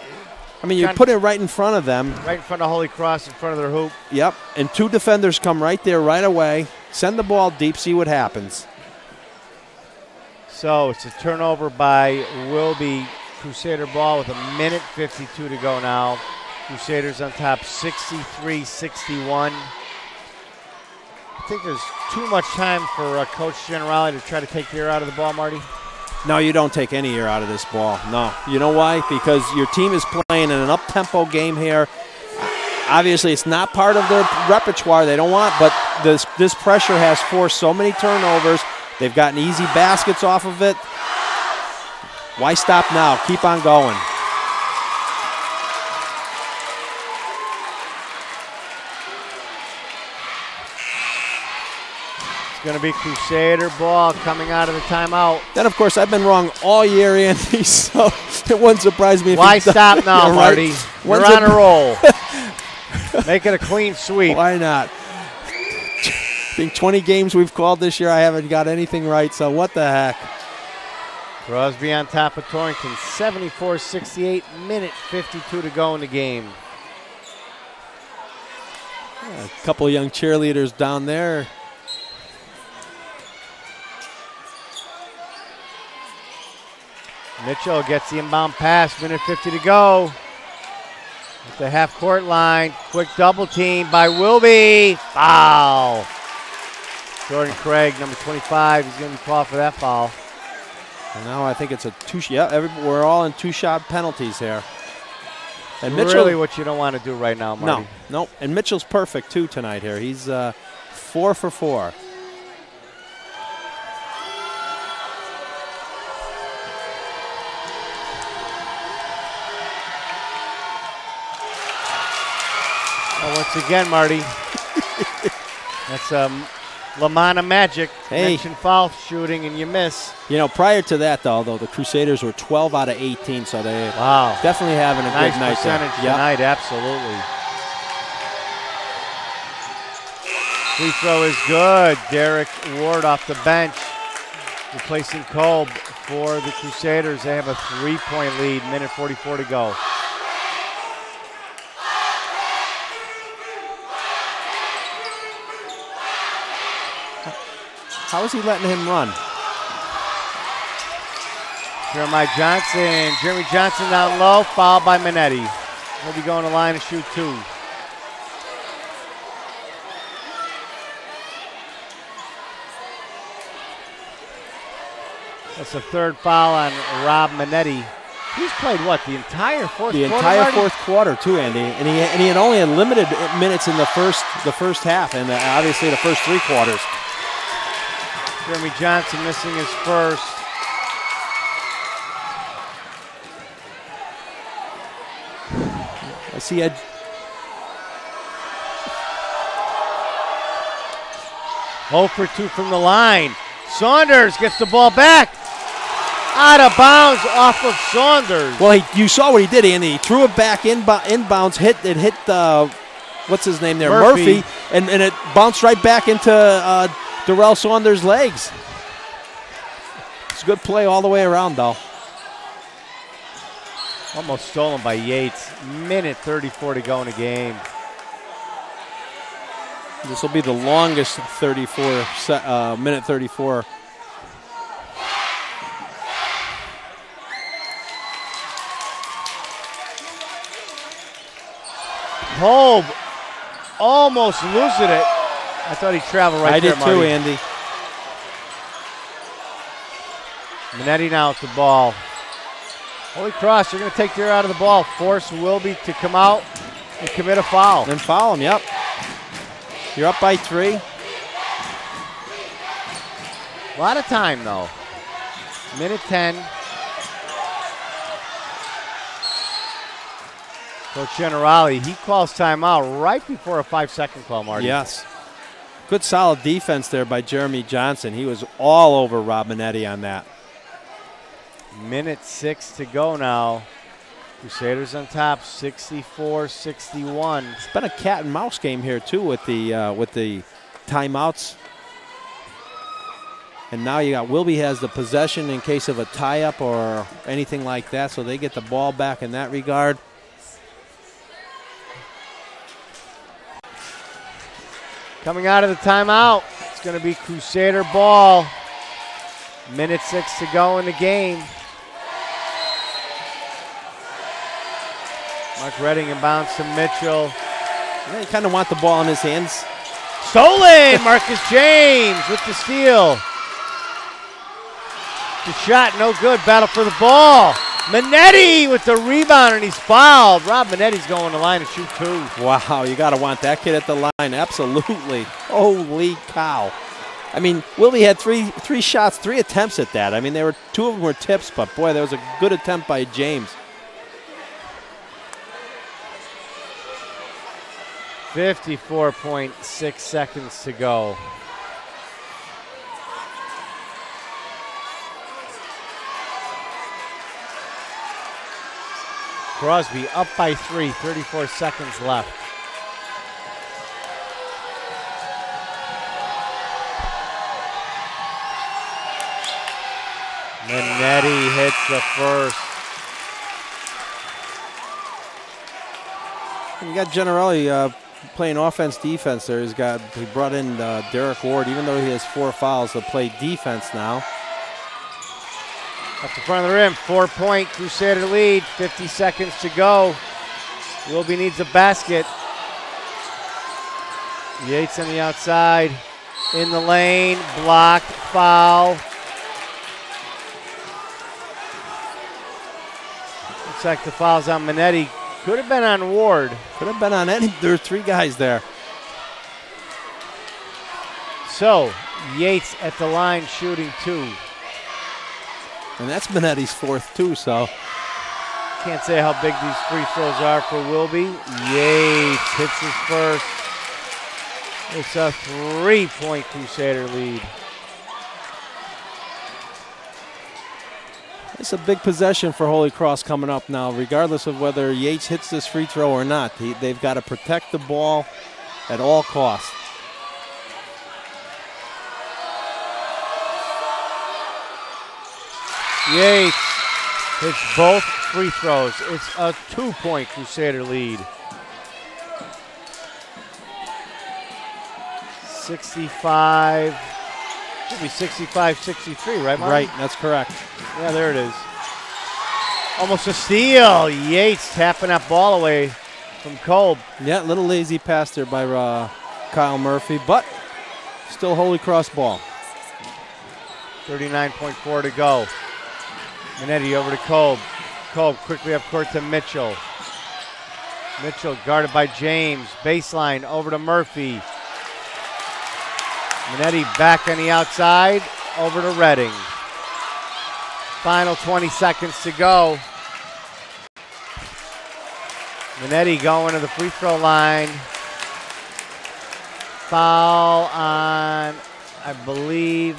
I mean, you put it right in front of them. Right in front of Holy Cross, in front of their hoop. Yep, and 2 defenders come right there right away. Send the ball deep, see what happens. So it's a turnover by Wilby. Crusader ball with a minute 52 to go now. Crusaders on top 63-61. I think there's too much time for Coach Generali to try to take the air out of the ball, Marty. No, you don't take any air out of this ball. No. You know why? Because your team is playing in an up-tempo game here. Obviously, it's not part of their repertoire. They don't want, but this pressure has forced so many turnovers. They've gotten easy baskets off of it. Why stop now? Keep on going. It's going to be Crusader ball coming out of the timeout. Then, of course, I've been wrong all year, Andy, so it wouldn't surprise me if Why stop now, Marty? We're on a roll. Make it a clean sweep. Why not? I think 20 games we've called this year, I haven't got anything right, so what the heck. Crosby on top of Torrington, 74-68, minute 52 to go in the game. A couple of young cheerleaders down there. Mitchell gets the inbound pass, minute 50 to go. At the half-court line, quick double team by Wilby. Foul. Jordan Craig, number 25, he's going to be called for that foul. And now I think it's a we're all in two-shot penalties here. And Mitchell, really what you don't want to do right now, Marty. No. And Mitchell's perfect, too, tonight here. He's 4 for 4. Once again, Marty, that's LaManna magic. Hey. Mention foul shooting and you miss. You know, prior to that, though, the Crusaders were 12 out of 18, so they definitely having a nice good night percentage there. tonight, absolutely. Free throw is good. Derek Ward off the bench, replacing Kolb for the Crusaders. They have a 3-point lead, minute 44 to go. How is he letting him run? Jeremy Johnson down low, fouled by Minetti. He'll be going to line and shoot 2. That's the third foul on Rob Minetti. He's played what, the entire fourth quarter? The entire fourth quarter too, Andy. And he had only had limited minutes in the first half, and obviously the first 3 quarters. Jeremy Johnson missing his first. I see Ed. For 2 from the line. Saunders gets the ball back. Out of bounds off of Saunders. Well, you saw what he did, Andy. He threw it back inbounds. It hit what's his name there, Murphy, and it bounced right back into Darrell Saunders' legs. It's a good play all the way around, though. Almost stolen by Yates. Minute 34 to go in the game. This will be the longest minute 34. Kolb almost losing it. I thought he traveled right there, Marty. I did too, Andy. Minetti now with the ball. Holy Cross, they're going to take their out of the ball. Force Wilby to come out and commit a foul. Then foul him, yep. You're up by 3. A lot of time, though. Minute 10. Coach Generali, he calls timeout right before a 5-second call, Marty. Yes. Good solid defense there by Jeremy Johnson. He was all over Rob Minetti on that. Minute 6 to go now. Crusaders on top, 64-61. It's been a cat and mouse game here too with the timeouts. And now you got Wilby has the possession in case of a tie-up or anything like that, so they get the ball back in that regard. Coming out of the timeout, it's going to be Crusader ball. Minute 6 to go in the game. Mark Redding inbounds to Mitchell. Yeah, you kind of want the ball in his hands. Stolen! Marcus James with the steal. The shot, no good. Battle for the ball. Minetti with the rebound, and he's fouled. Rob Minetti's going to line and shoot 2. Wow, you got to want that kid at the line. Absolutely. Holy cow. I mean, Wilby had three shots, 3 attempts at that. I mean, 2 of them were tips, but boy, that was a good attempt by James. 54.6 seconds to go. Crosby up by 3, 34 seconds left. Minetti hits the first. You got Generelli playing offense, defense there. He brought in Derek Ward, even though he has 4 fouls, to play defense now. Up the front of the rim, 4-point Crusader lead, 50 seconds to go. Wilby needs a basket. Yates on the outside, in the lane, blocked, foul. Looks like the foul's on Minetti. Could have been on Ward. Could have been on any. There were 3 guys there. So, Yates at the line shooting 2. And that's Minetti's 4th too, so. Can't say how big these free throws are for Wilby. Yates hits his first. It's a 3-point Crusader lead. It's a big possession for Holy Cross coming up now, regardless of whether Yates hits this free throw or not. They've got to protect the ball at all costs. Yates hits both free throws. It's a 2-point Crusader lead. 65, should be 65-63, right, Mark? Right, that's correct. Yeah, there it is. Almost a steal. Yates tapping that ball away from Kolb. Yeah, a little lazy pass there by Kyle Murphy, but still Holy Cross ball. 39.4 to go. Minetti over to Kolb. Kolb quickly up court to Mitchell. Mitchell guarded by James. Baseline over to Murphy. Minetti back on the outside, over to Redding. Final 20 seconds to go. Minetti going to the free throw line. Foul on, I believe,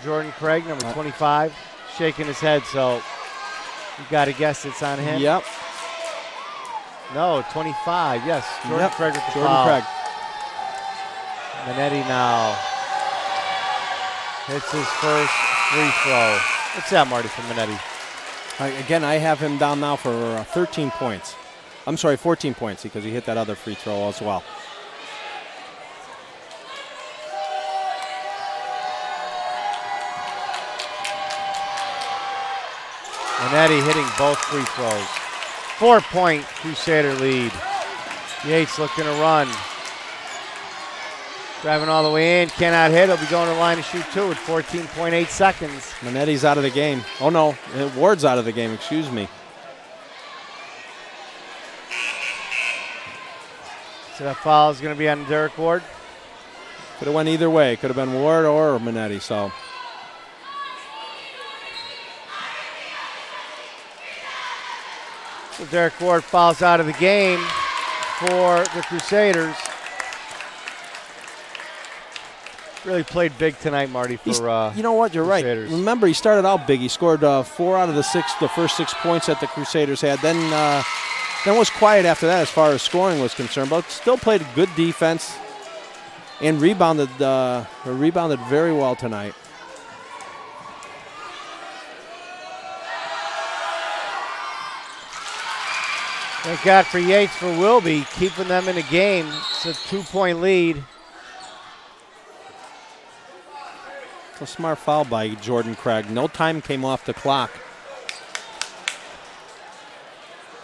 Jordan Craig, number 25. Shaking his head, so you got to guess it's on him. Yep. No, 25, yes. Jordan Craig with the Jordan foul. Craig. Minetti now hits his first free throw. What's that, Marty, from Minetti? Again, I have him down now for 13 points. I'm sorry, 14 points because he hit that other free throw as well. Minetti hitting both free throws. 4-point Crusader lead. Yates looking to run. Driving all the way in, cannot hit. He'll be going to the line to shoot 2 with 14.8 seconds. Minetti's out of the game. Oh, no, Ward's out of the game, excuse me. So that foul is going to be on Derek Ward. Could have went either way. Could have been Ward or Minetti, so. So Derek Ward fouls out of the game for the Crusaders. Really played big tonight, Marty, for you know what, you're Crusaders. right. Remember, he started out big. He scored 4 out of the first 6 points that the Crusaders had. Then was quiet after that as far as scoring was concerned, but still played good defense and rebounded very well tonight. Thank God for Yates for Wilby, keeping them in the game. It's a 2-point lead. It's a smart foul by Jordan Craig. No time came off the clock.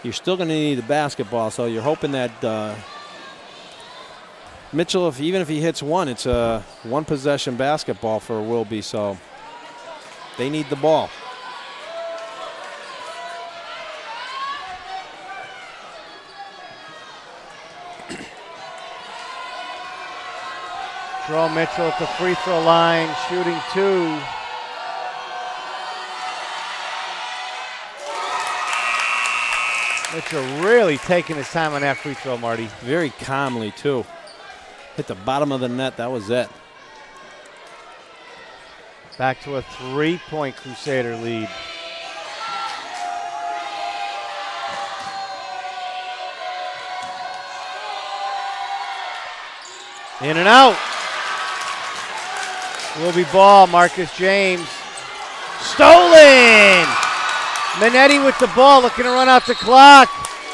You're still going to need the basketball, so you're hoping that Mitchell, even if he hits one, it's a one-possession basketball for Wilby, so they need the ball. Terrell Mitchell at the free throw line, shooting 2. Mitchell really taking his time on that free throw, Marty. Very calmly, too. Hit the bottom of the net. That was it. Back to a 3-point Crusader lead. In and out. Wilby ball, Marcus James. Stolen! Minetti with the ball, looking to run out the clock.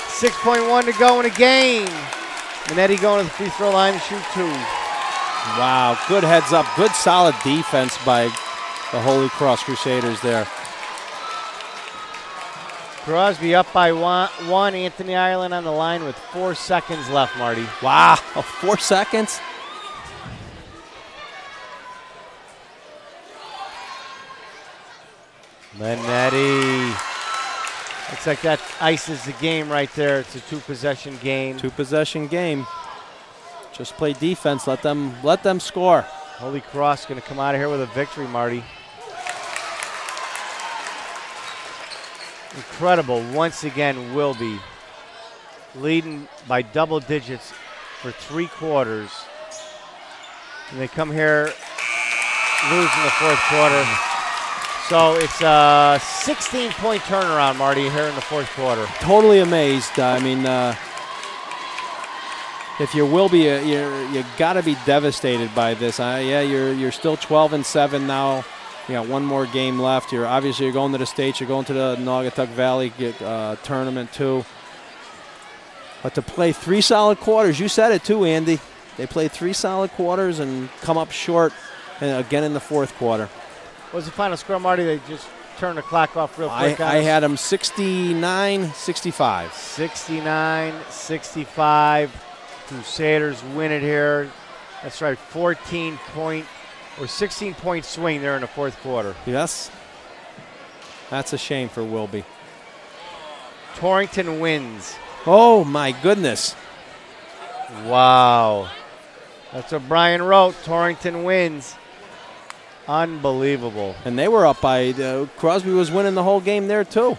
6.1 to go in the game. Minetti going to the free throw line to shoot 2. Wow, good heads up. Good solid defense by the Holy Cross Crusaders there. Crosby up by one. Anthony Ireland on the line with 4 seconds left, Marty. Wow, 4 seconds? Minetti. Looks like that ices the game right there. It's a 2-possession game. 2-possession game. Just play defense. Let them score. Holy Cross going to come out of here with a victory, Marty. Incredible. Once again, Wilby leading by double digits for 3 quarters. And they come here, lose in the 4th quarter. So it's a 16-point turnaround, Marty, here in the 4th quarter. Totally amazed. I mean, if you're Wilby, you got to be devastated by this. Yeah, you're still 12-7 now. You got 1 more game left. You're going to the States. You're going to the Naugatuck Valley tournament too. But to play 3 solid quarters, you said it too, Andy. They played 3 solid quarters and come up short, and again in the 4th quarter. What was the final score, Marty? They just turned the clock off real quick. I had them 69-65. 69-65. Crusaders win it here. That's right, 16-point swing there in the 4th quarter. Yes. That's a shame for Wilby. Torrington wins. Oh, my goodness. Wow. That's what Brian wrote. Torrington wins. Unbelievable. And they were up by, Crosby was winning the whole game there too.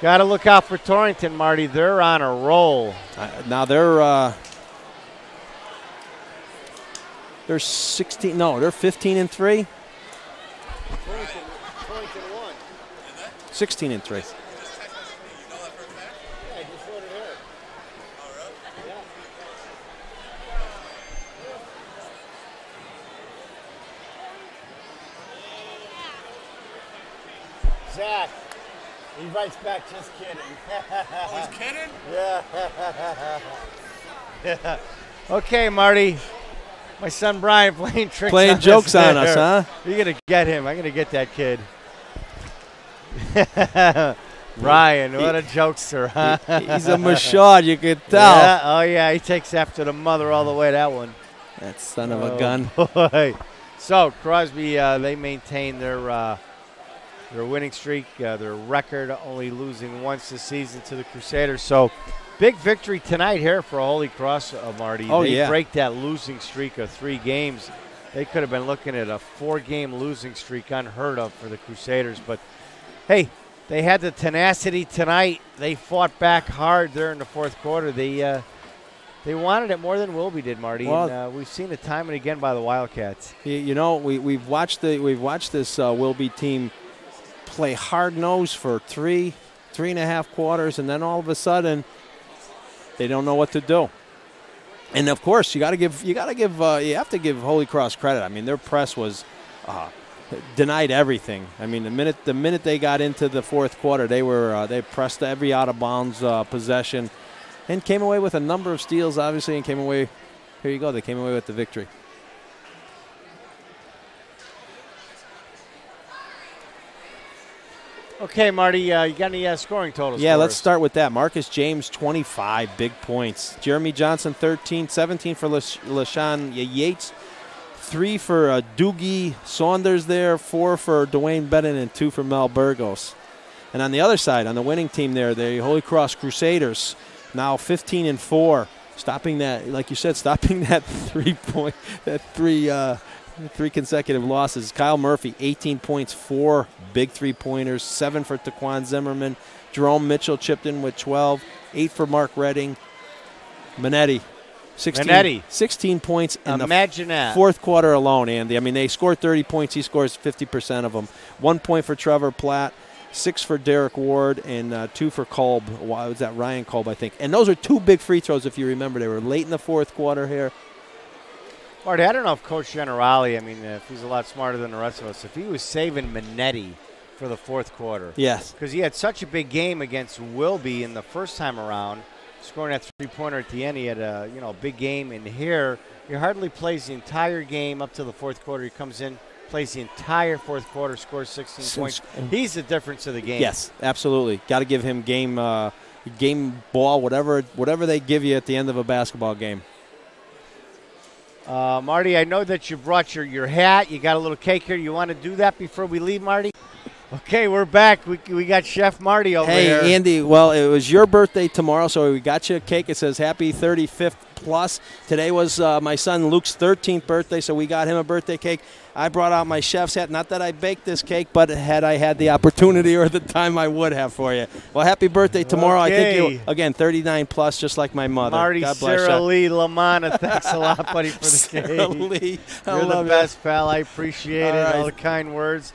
Got to look out for Torrington, Marty. They're on a roll. Now they're 16. No, they're 15-3. Torrington won. 16-3. Zach, he writes back, just kidding. Oh, he's kidding? Yeah. Okay, Marty. My son Brian playing tricks Playing jokes on us, huh? You're going to get him. I'm going to get that kid. Brian, what a jokester, huh? He's a mashad, you could tell. Yeah. Oh, yeah, he takes after the mother all the way, that one. That son of a gun. Boy. So, Crosby, they maintain their winning streak, their record, only losing once this season to the Crusaders. So, big victory tonight here for Holy Cross, Marty. Oh, they break that losing streak of 3 games. They could have been looking at a 4-game losing streak, unheard of for the Crusaders. But, hey, they had the tenacity tonight. They fought back hard there in the 4th quarter. They wanted it more than Wilby did, Marty. Well, and we've seen it time and again by the Wildcats. You know, we've watched this Wilby team play hard-nosed for 3.5 quarters, and then all of a sudden they don't know what to do. And of course, you have to give Holy Cross credit. I mean, their press was denied everything. I mean, the minute they got into the 4th quarter, they pressed every out-of-bounds possession and came away with a number of steals, obviously, and came away. Here you go. They came away with the victory. Okay, Marty, you got any scoring totals? Yeah, let's start with that. Marcus James, 25 big points. Jeremy Johnson, 13, 17 for LaShawn Yates, 3 for Doogie Saunders there, 4 for Dwayne Bennett, and 2 for Mel Burgos. And on the other side, on the winning team there, the Holy Cross Crusaders, now 15-4, stopping that, like you said, stopping that 3 consecutive losses. Kyle Murphy, 18 points, 4 big 3-pointers, 7 for Taquan Zimmerman. Jerome Mitchell chipped in with 12, 8 for Mark Redding. Minetti, 16 points in the 4th quarter alone, Andy. I mean, they scored 30 points. He scores 50% of them. 1 point for Trevor Platt, 6 for Derek Ward, and 2 for Kolb. Why was that? Ryan Kolb, I think. And those are 2 big free throws, if you remember. They were late in the 4th quarter here. Marty, I don't know if Coach Generali, I mean, if he's a lot smarter than the rest of us, if he was saving Minetti for the 4th quarter. Yes. Because he had such a big game against Wilby in the first time around. scoring that three-pointer at the end. He had a big game. And here, he hardly plays the entire game up to the fourth quarter. He comes in, plays the entire fourth quarter, scores 16 points. He's the difference of the game. Yes, absolutely. Got to give him game ball, whatever they give you at the end of a basketball game. Marty, I know that you brought your hat. You got a little cake here. You want to do that before we leave, Marty? Okay, we're back. We got Chef Marty over here. Hey, Andy, well, it was your birthday tomorrow, so we got you a cake. It says Happy 35th Plus. Today was my son Luke's 13th birthday, so we got him a birthday cake. I brought out my chef's hat. Not that I baked this cake, but had I had the opportunity or the time, I would have for you. Well, happy birthday tomorrow. Okay. I think you, again, 39 plus, just like my mother. Marty, God bless Sarah you. Lee, Lamana, thanks a lot, buddy, for the Sarah cake. Lee, You're the best, pal. I appreciate it. All right. All the kind words.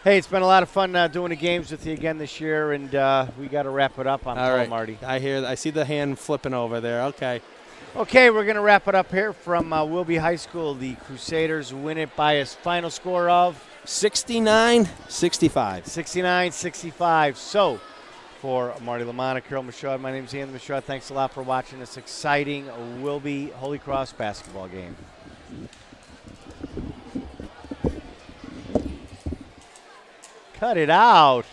Hey, it's been a lot of fun doing the games with you again this year, and we got to wrap it up. I'm All told, right, Marty. I see the hand flipping over there. Okay. Okay, we're going to wrap it up here from Wilby High School. The Crusaders win it by a final score of 69-65. 69-65. So, for Marty Lamana, Carol Michaud, my name's Andy Michaud. Thanks a lot for watching this exciting Wilby Holy Cross basketball game. Cut it out.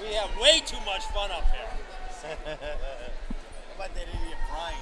We have way too much fun up here. How about that idiot Brian?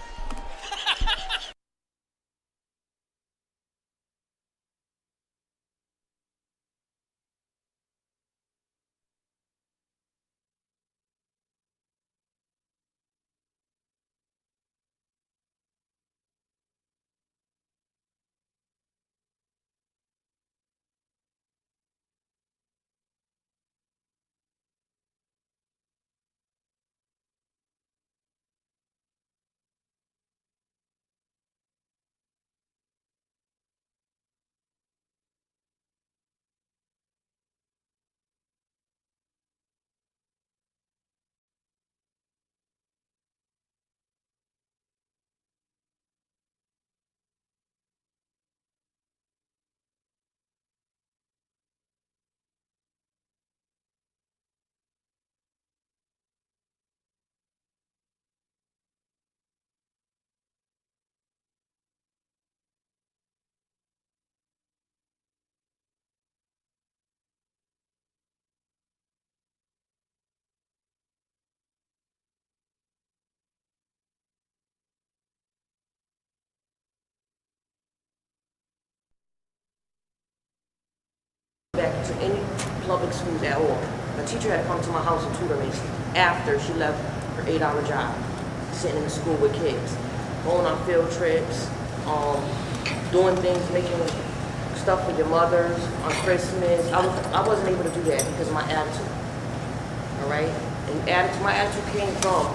Back to any public schools at all. A teacher had to come to my house and tutor me after she left her 8-hour job, sitting in the school with kids, going on field trips, doing things, making stuff for your mothers on Christmas. I wasn't able to do that because of my attitude. All right, and my attitude came from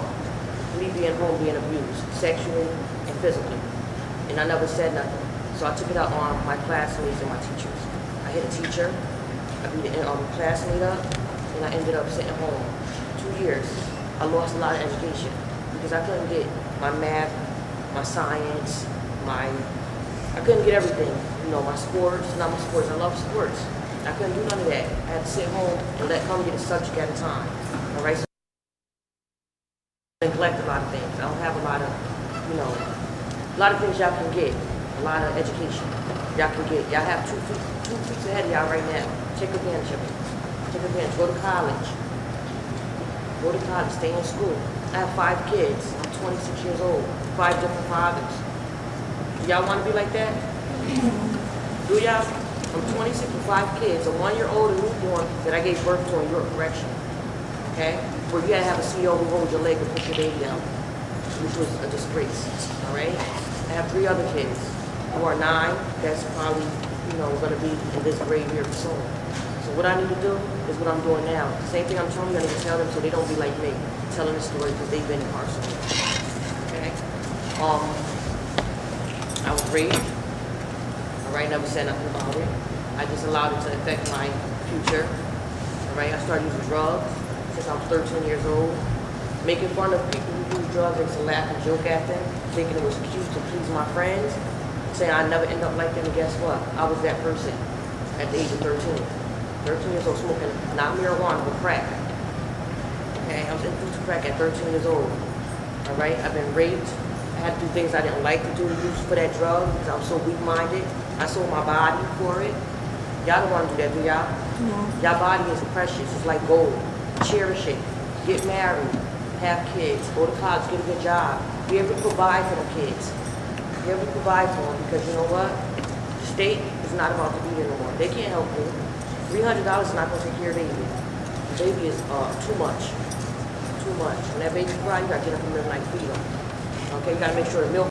me being home, being abused, sexually and physically, and I never said nothing. So I took it out on my classmates and my teachers. I hit a teacher, I beat a classmate up, and I ended up sitting home 2 years. I lost a lot of education because I couldn't get my math, my science, I couldn't get everything. You know, my sports, not my sports, I love sports. I couldn't do none of that. I had to sit home and let come get a subject at a time. All right, so I neglect a lot of things. I don't have a lot of things y'all can get, a lot of education y'all can get. Y'all have two feet ahead of y'all right now. Take advantage of it. Take advantage. Go to college. Go to college. Stay in school. I have 5 kids. I'm 26 years old. 5 different fathers. Do y'all want to be like that? Do y'all? I'm 26 with 5 kids. A 1-year-old and newborn that I gave birth to in your correction. Okay? Where you gotta have a CEO who holds your leg and push your baby out, which was a disgrace. All right? I have 3 other kids who are 9. That's probably, gonna be in this grade here soon. So what I need to do is what I'm doing now. Same thing I'm telling you, I need to tell them so they don't be like me, telling the story because they've been incarcerated. Okay? I was raped. All right, never said nothing about it. I just allowed it to affect my future. All right, I started using drugs since I was 13 years old. Making fun of people who use drugs, I used to laugh and joke at them, thinking it was cute to please my friends, saying I'd never end up like them, and guess what? I was that person at the age of 13. 13 years old, smoking not marijuana, but crack. Okay, I was introduced to crack at 13 years old. All right, I've been raped. I had to do things I didn't like to do for that drug because I was so weak-minded. I sold my body for it. Y'all don't want to do that, do y'all? No. Y'all body is precious. It's like gold. Cherish it. Get married. Have kids. Go to college. Get a good job. Be able to provide for the kids. Be able to provide for them because you know what? The state is not about to be here no more. They can't help you. $300 is not going to take care of baby. The baby is too much. Too much. When that baby cries, you got to get up in the middle of the night, feed them. Okay, you got to make sure the milk